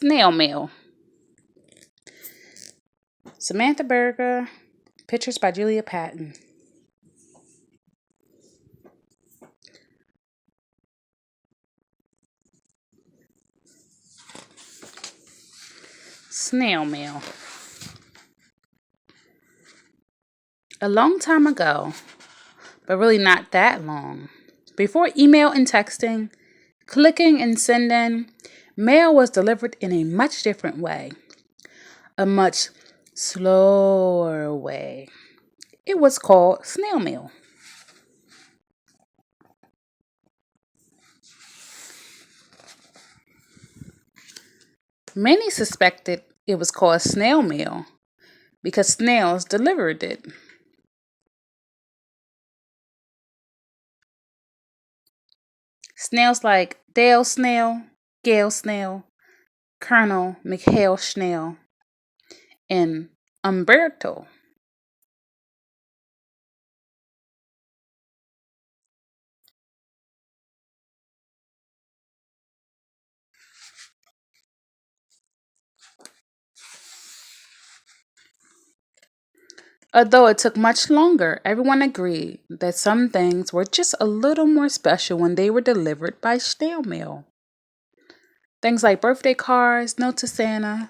Snail Mail. Samantha Berger. Pictures by Julia Patton. Snail Mail. A long time ago, but really not that long, before email and texting, clicking and sending, mail was delivered in a much different way. A much slower way. It was called snail mail. Many suspected it was called snail mail because snails delivered it. Snails like Dale Snail, Gail Snail, Colonel Mikhail Snail, and Umberto. Although it took much longer, everyone agreed that some things were just a little more special when they were delivered by snail mail. Things like birthday cards, notes to Santa,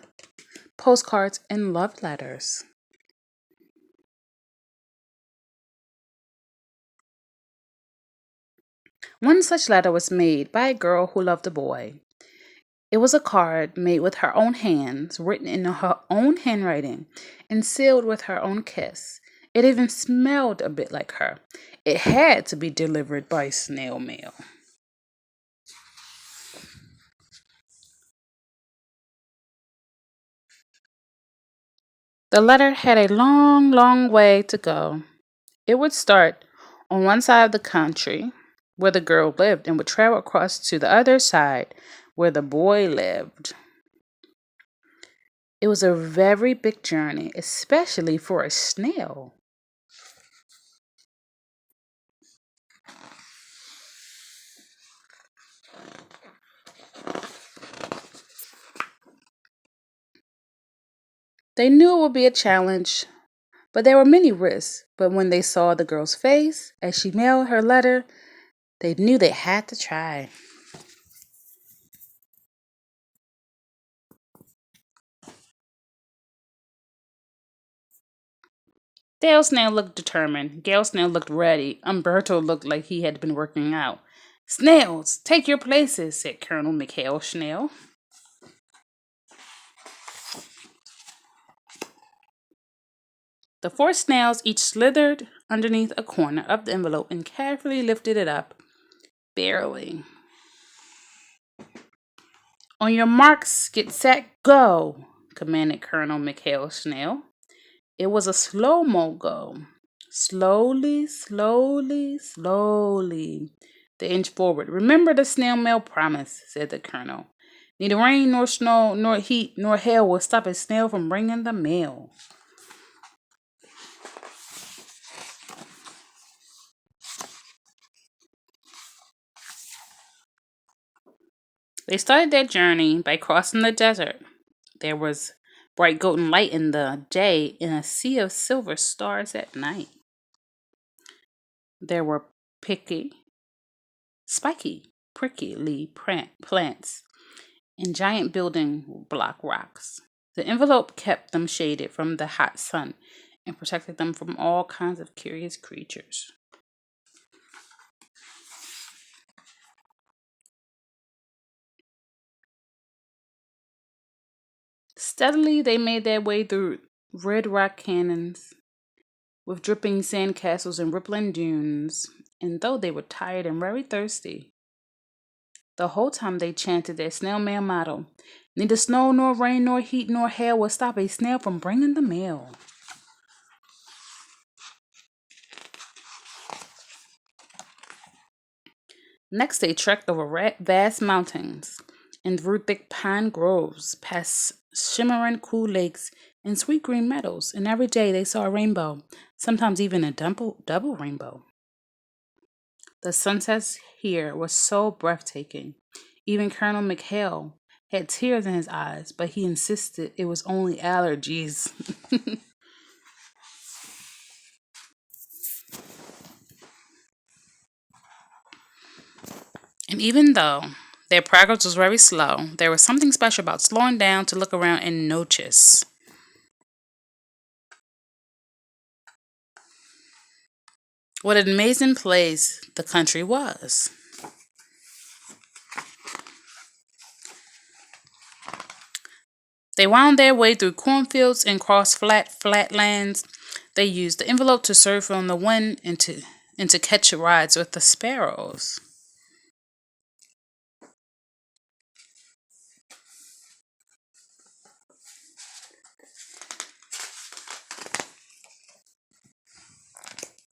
postcards, and love letters. One such letter was made by a girl who loved a boy. It was a card made with her own hands, written in her own handwriting, and sealed with her own kiss. It even smelled a bit like her. It had to be delivered by snail mail. The letter had a long, long way to go. It would start on one side of the country where the girl lived and would travel across to the other side where the boy lived. It was a very big journey, especially for a snail. They knew it would be a challenge, but there were many risks. But when they saw the girl's face as she mailed her letter, they knew they had to try. Dale Snail looked determined. Gail Snail looked ready. Umberto looked like he had been working out. Snails, take your places, said Colonel Mikhail Snail. The four snails each slithered underneath a corner of the envelope and carefully lifted it up, barely. On your marks, get set, go, commanded Colonel Mikhail Snail. It was a slow-mo go. Slowly, slowly, slowly. They inched forward. Remember the snail mail promise, said the colonel. Neither rain nor snow, nor heat, nor hail will stop a snail from bringing the mail. They started their journey by crossing the desert. There was bright golden light in the day and a sea of silver stars at night. There were spiky, prickly plants and giant building block rocks. The envelope kept them shaded from the hot sun and protected them from all kinds of curious creatures. Steadily, they made their way through red rock canyons with dripping sand castles and rippling dunes, and though they were tired and very thirsty, the whole time they chanted their snail mail motto. Neither snow, nor rain, nor heat, nor hail will stop a snail from bringing the mail. Next, they trekked over vast mountains and through thick pine groves, past shimmering cool lakes and sweet green meadows, and every day they saw a rainbow, sometimes even a double rainbow. The sunsets here were so breathtaking. Even Colonel McHale had tears in his eyes, but he insisted it was only allergies. And even though their progress was very slow, there was something special about slowing down to look around and notice. What an amazing place the country was. They wound their way through cornfields and crossed flatlands. They used the envelope to surf on the wind and to catch rides with the sparrows.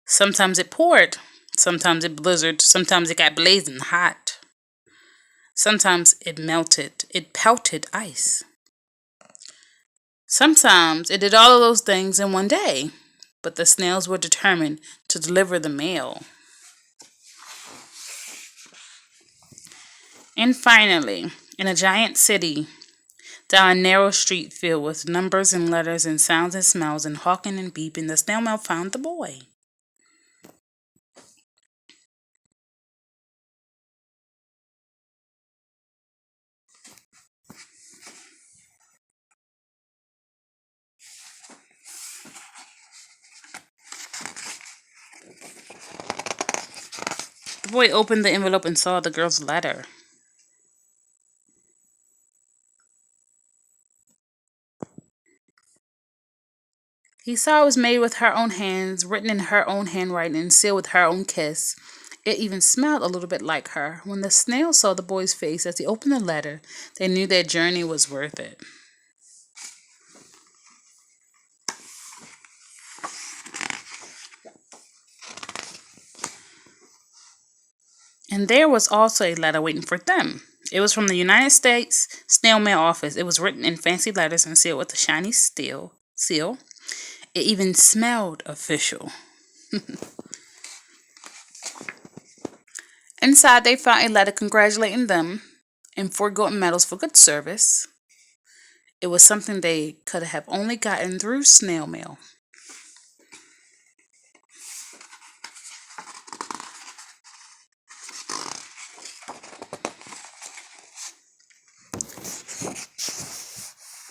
Sometimes it poured, sometimes it blizzarded, sometimes it got blazing hot. Sometimes it pelted ice. Sometimes it did all of those things in one day, but the snails were determined to deliver the mail. And finally, in a giant city, down a narrow street filled with numbers and letters and sounds and smells and hawking and beeping, the snail mail found the boy. The boy opened the envelope and saw the girl's letter. He saw it was made with her own hands, written in her own handwriting, and sealed with her own kiss. It even smelled a little bit like her. When the snail saw the boy's face as he opened the letter, they knew their journey was worth it. And there was also a letter waiting for them. It was from the United States Snail Mail Office. It was written in fancy letters and sealed with a shiny steel seal. It even smelled official. Inside, they found a letter congratulating them and 4 gold medals for good service. It was something they could have only gotten through snail mail.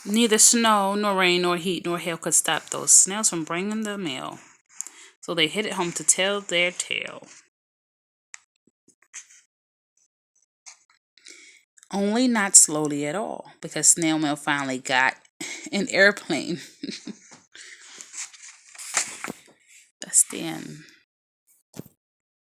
Neither snow, nor rain, nor heat, nor hail could stop those snails from bringing the mail. So they hid it home to tell their tale. Only not slowly at all, because snail mail finally got an airplane. That's the end.